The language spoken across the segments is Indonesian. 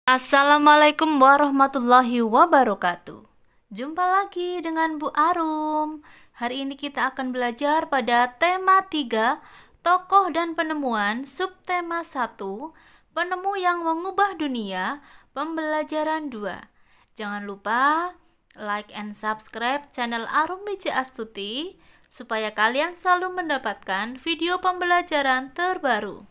Assalamualaikum warahmatullahi wabarakatuh. Jumpa lagi dengan Bu Arum. Hari ini kita akan belajar pada tema 3, tokoh dan penemuan, subtema 1, penemu yang mengubah dunia, pembelajaran 2. Jangan lupa like and subscribe channel Arum Bija Astuti supaya kalian selalu mendapatkan video pembelajaran terbaru.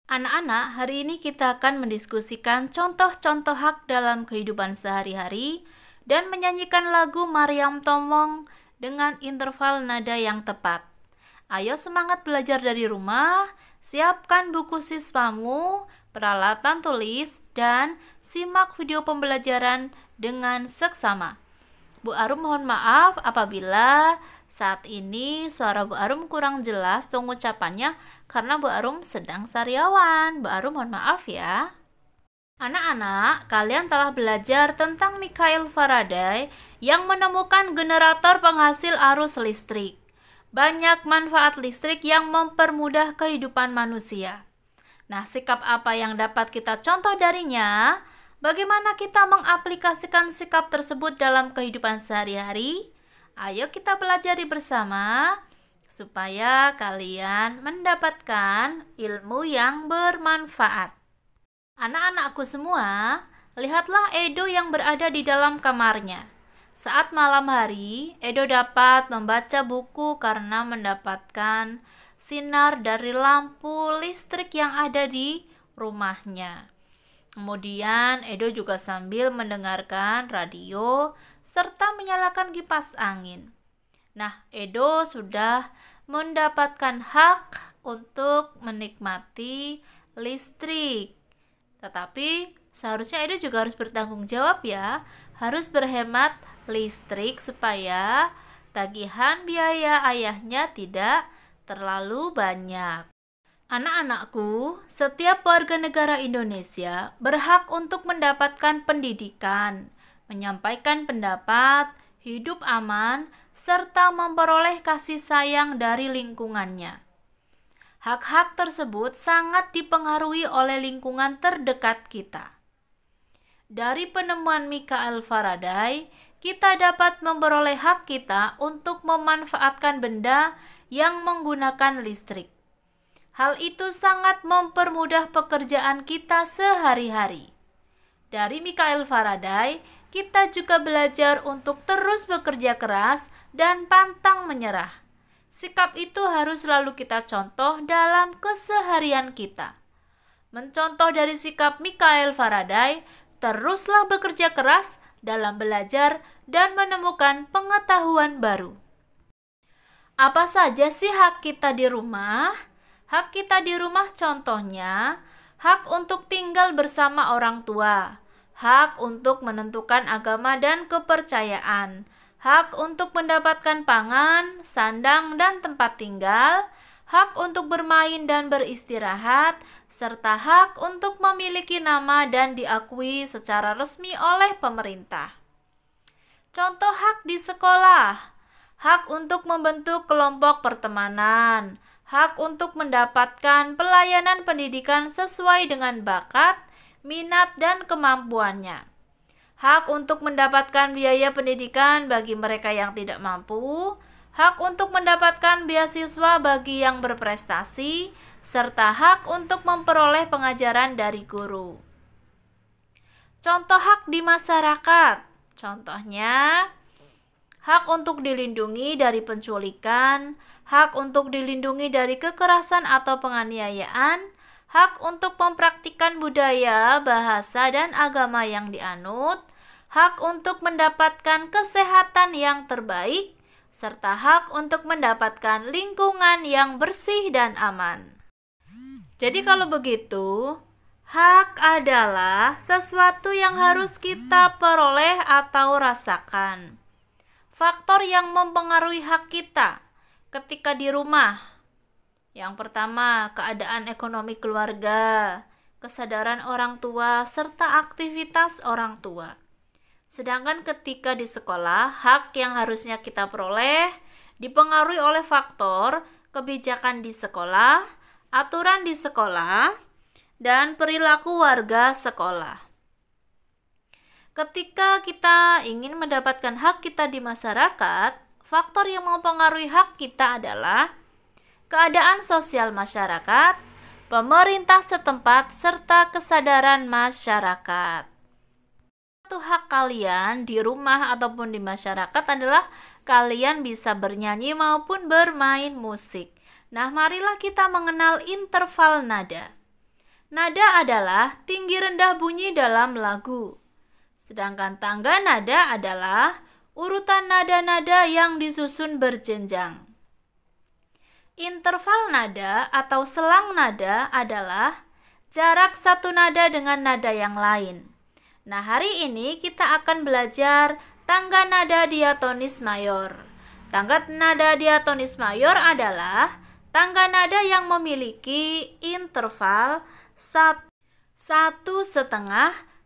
Anak-anak, hari ini kita akan mendiskusikan contoh-contoh hak dalam kehidupan sehari-hari dan menyanyikan lagu Maryam Tomong dengan interval nada yang tepat. Ayo semangat belajar dari rumah, siapkan buku siswamu, peralatan tulis, dan simak video pembelajaran dengan seksama. Bu Arum mohon maaf apabila saat ini suara Bu Arum kurang jelas pengucapannya karena Bu Arum sedang sariawan. Bu Arum mohon maaf ya. Anak-anak, kalian telah belajar tentang Michael Faraday yang menemukan generator penghasil arus listrik. Banyak manfaat listrik yang mempermudah kehidupan manusia. Nah, sikap apa yang dapat kita contoh darinya? Bagaimana kita mengaplikasikan sikap tersebut dalam kehidupan sehari-hari? Ayo kita pelajari bersama supaya kalian mendapatkan ilmu yang bermanfaat. Anak-anakku semua, lihatlah Edo yang berada di dalam kamarnya. Saat malam hari, Edo dapat membaca buku karena mendapatkan sinar dari lampu listrik yang ada di rumahnya. Kemudian Edo juga sambil mendengarkan radio serta menyalakan kipas angin. Nah, Edo sudah mendapatkan hak untuk menikmati listrik. Tetapi seharusnya Edo juga harus bertanggung jawab ya, harus berhemat listrik supaya tagihan biaya ayahnya tidak terlalu banyak. Anak-anakku, setiap warga negara Indonesia berhak untuk mendapatkan pendidikan, menyampaikan pendapat, hidup aman, serta memperoleh kasih sayang dari lingkungannya. Hak-hak tersebut sangat dipengaruhi oleh lingkungan terdekat kita. Dari penemuan Michael Faraday, kita dapat memperoleh hak kita untuk memanfaatkan benda yang menggunakan listrik. Hal itu sangat mempermudah pekerjaan kita sehari-hari. Dari Michael Faraday, kita juga belajar untuk terus bekerja keras dan pantang menyerah. Sikap itu harus selalu kita contoh dalam keseharian kita. Mencontoh dari sikap Michael Faraday, teruslah bekerja keras dalam belajar dan menemukan pengetahuan baru. Apa saja sih hak kita di rumah? Hak kita di rumah contohnya, hak untuk tinggal bersama orang tua, hak untuk menentukan agama dan kepercayaan, hak untuk mendapatkan pangan, sandang, dan tempat tinggal, hak untuk bermain dan beristirahat, serta hak untuk memiliki nama dan diakui secara resmi oleh pemerintah. Contoh hak di sekolah, hak untuk membentuk kelompok pertemanan, hak untuk mendapatkan pelayanan pendidikan sesuai dengan bakat, minat, dan kemampuannya. Hak untuk mendapatkan biaya pendidikan bagi mereka yang tidak mampu, hak untuk mendapatkan beasiswa bagi yang berprestasi, serta hak untuk memperoleh pengajaran dari guru. Contoh hak di masyarakat, contohnya hak untuk dilindungi dari penculikan, hak untuk dilindungi dari kekerasan atau penganiayaan, hak untuk mempraktikkan budaya, bahasa, dan agama yang dianut, hak untuk mendapatkan kesehatan yang terbaik, serta hak untuk mendapatkan lingkungan yang bersih dan aman. Jadi kalau begitu, hak adalah sesuatu yang harus kita peroleh atau rasakan. Faktor yang mempengaruhi hak kita ketika di rumah. Yang pertama, keadaan ekonomi keluarga, kesadaran orang tua, serta aktivitas orang tua. Sedangkan ketika di sekolah, hak yang harusnya kita peroleh dipengaruhi oleh faktor kebijakan di sekolah, aturan di sekolah, dan perilaku warga sekolah. Ketika kita ingin mendapatkan hak kita di masyarakat, faktor yang mempengaruhi hak kita adalah keadaan sosial masyarakat, pemerintah setempat, serta kesadaran masyarakat. Satu hak kalian di rumah ataupun di masyarakat adalah kalian bisa bernyanyi maupun bermain musik. Nah, marilah kita mengenal interval nada. Nada adalah tinggi rendah bunyi dalam lagu. Sedangkan tangga nada adalah urutan nada-nada yang disusun berjenjang. Interval nada atau selang nada adalah jarak satu nada dengan nada yang lain. Nah, hari ini kita akan belajar tangga nada diatonis mayor. Tangga nada diatonis mayor adalah tangga nada yang memiliki interval 1,5,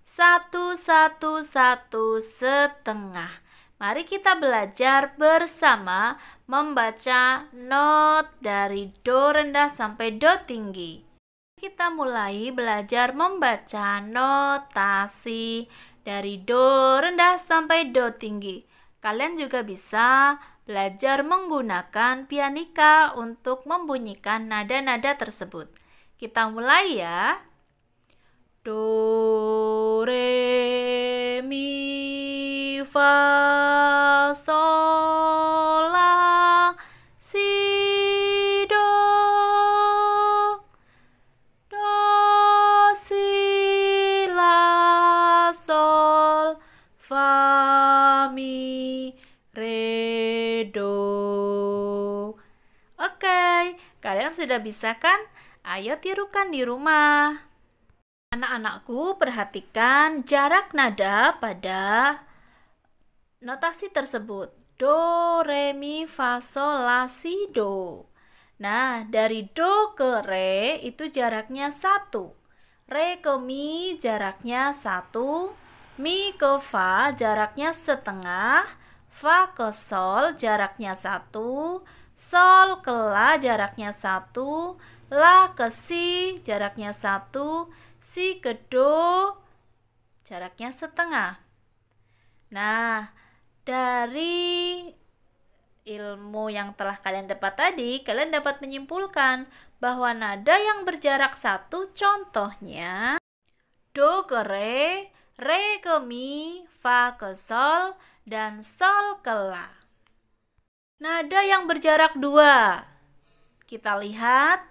1,1,1,1,5. Mari kita belajar bersama membaca not dari do rendah sampai do tinggi. Kita mulai belajar membaca notasi dari do rendah sampai do tinggi. Kalian juga bisa belajar menggunakan pianika untuk membunyikan nada-nada tersebut. Kita mulai ya. Do, re, mi, fa, sol, la, si, do. Do, si, la, sol, fa, mi, re, do. Oke, kalian sudah bisa kan? Ayo tirukan di rumah. Anak-anakku, perhatikan jarak nada pada notasi tersebut. Do, re, mi, fa, sol, la, si, do. Nah, dari do ke re itu jaraknya 1. Re ke mi jaraknya 1. Mi ke fa jaraknya setengah. Fa ke sol jaraknya 1. Sol ke la jaraknya 1. La ke si jaraknya 1. Si ke do jaraknya setengah. Nah, dari ilmu yang telah kalian dapat tadi, kalian dapat menyimpulkan bahwa nada yang berjarak 1 contohnya do ke re ke mi, fa ke sol, dan sol ke la. Nada yang berjarak 2, kita lihat,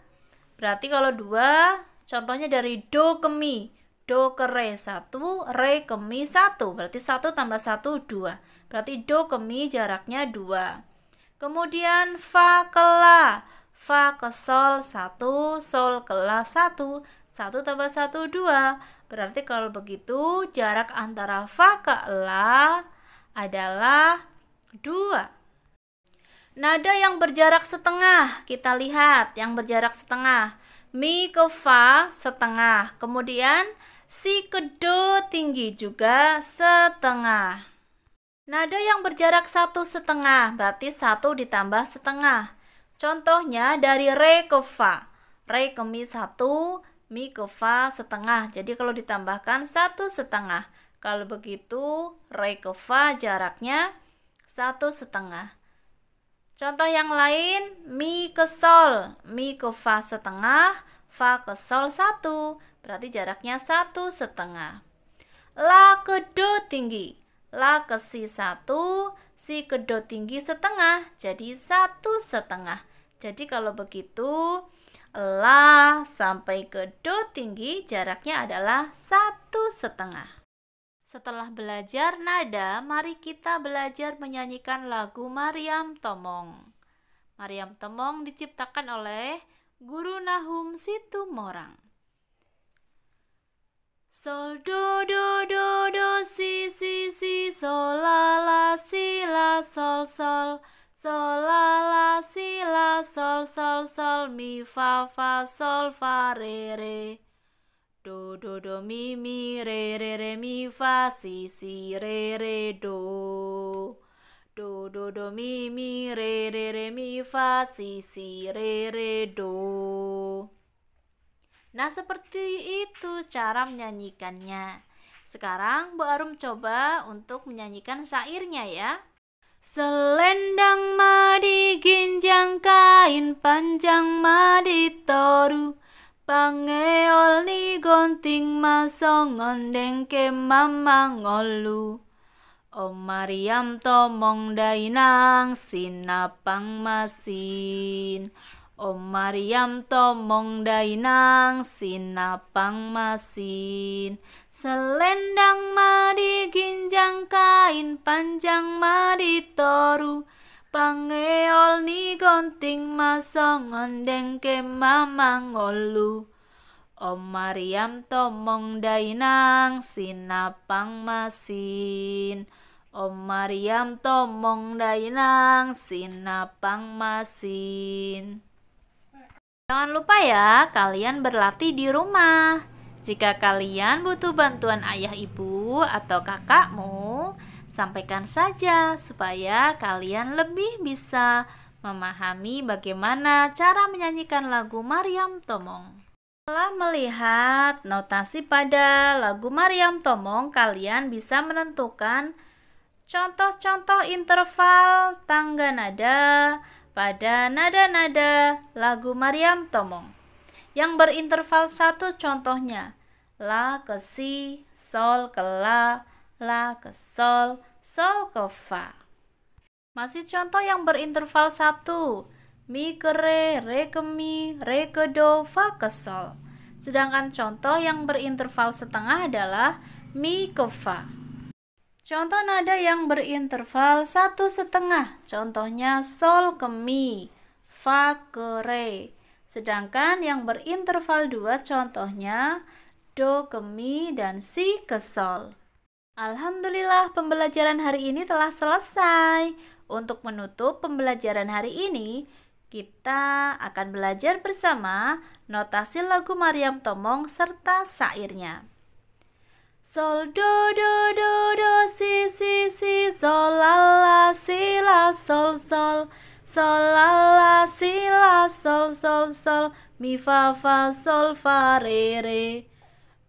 berarti kalau 2 contohnya dari do ke mi, do ke re 1, re ke mi 1, berarti 1 tambah 1, 2. Berarti do ke mi jaraknya 2. Kemudian fa ke la, fa ke sol 1, sol ke la 1, 1 tambah 1, 2. Berarti kalau begitu jarak antara fa ke la adalah 2. Nada yang berjarak setengah, kita lihat yang berjarak setengah. Mi ke fa setengah, kemudian si ke do tinggi juga setengah. Nada yang berjarak 1,5, berarti 1 ditambah setengah. Contohnya dari re ke fa. Re ke mi 1, mi ke fa setengah. Jadi kalau ditambahkan 1,5. Kalau begitu re ke fa jaraknya 1,5. Contoh yang lain, mi ke sol, mi ke fa setengah, fa ke sol 1, berarti jaraknya 1,5. La ke do tinggi, la ke si 1, si ke do tinggi setengah, jadi 1,5. Jadi kalau begitu, la sampai ke do tinggi jaraknya adalah 1,5. Setelah belajar nada, mari kita belajar menyanyikan lagu Maryam Tomong. Maryam Tomong diciptakan oleh Guru Nahum Situmorang. Sol do do do do si si si sol la si la sol sol sol la si la sol sol sol mi fa fa sol fa re. Do do do mi re mi fa si si re do. Do do do mi re mi fa si si re do. Nah, seperti itu cara menyanyikannya. Sekarang Bu Arum coba untuk menyanyikan syairnya ya. Selendang madi ginjang kain panjang madi toru, pangeol ni gonting masong ngondeng ke mamang ngolu. Om Mariam tomong dainang sinapang masin. Om Mariam tomong dainang sinapang masin. Selendang madi ginjang kain panjang madi toru, pangeol ni gonting masong ngondeng ke mamang ngolu. Om Mariam tomong dainang sinapang masin. Om Mariam tomong dainang sinapang masin. Jangan lupa ya, kalian berlatih di rumah. Jika kalian butuh bantuan ayah ibu atau kakakmu, sampaikan saja supaya kalian lebih bisa memahami bagaimana cara menyanyikan lagu Mariam Tomong. Setelah melihat notasi pada lagu Mariam Tomong, kalian bisa menentukan contoh-contoh interval tangga nada pada nada-nada lagu Mariam Tomong. Yang berinterval 1 contohnya La ke Si, Sol ke La ke Sol ke Fa. Masih contoh yang berinterval 1, Mi ke Re ke Mi, Re ke Do, Fa ke Sol. Sedangkan contoh yang berinterval setengah adalah Mi ke Fa. Contoh nada yang berinterval 1/2, contohnya Sol ke Mi, Fa ke Re. Sedangkan yang berinterval 2 contohnya Do ke Mi dan Si ke Sol. Alhamdulillah pembelajaran hari ini telah selesai. Untuk menutup pembelajaran hari ini, kita akan belajar bersama notasi lagu Mariam Tomong serta syairnya. Sol do do do do si si si, sol la la si la sol sol, sol la la si la sol sol sol, mi fa fa sol fa re re,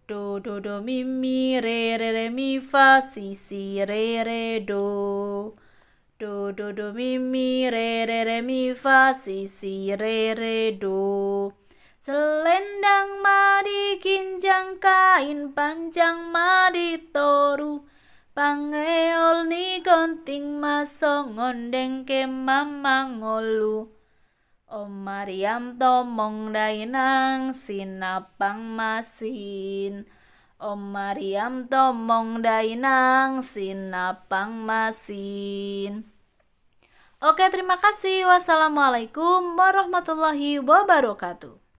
do do do mi mi re re re mi fa si si re re do, do do do mi mi re re re mi fa si si re re do. Selendang madi ginjang kain panjang madi toru, pangeol ni gonting masong ngondeng ke mamang ngolu. Om Mariam tomong dainang sinapang masin. Om Mariam tomong dainang sinapang masin. Oke, terima kasih. Wassalamualaikum warahmatullahi wabarakatuh.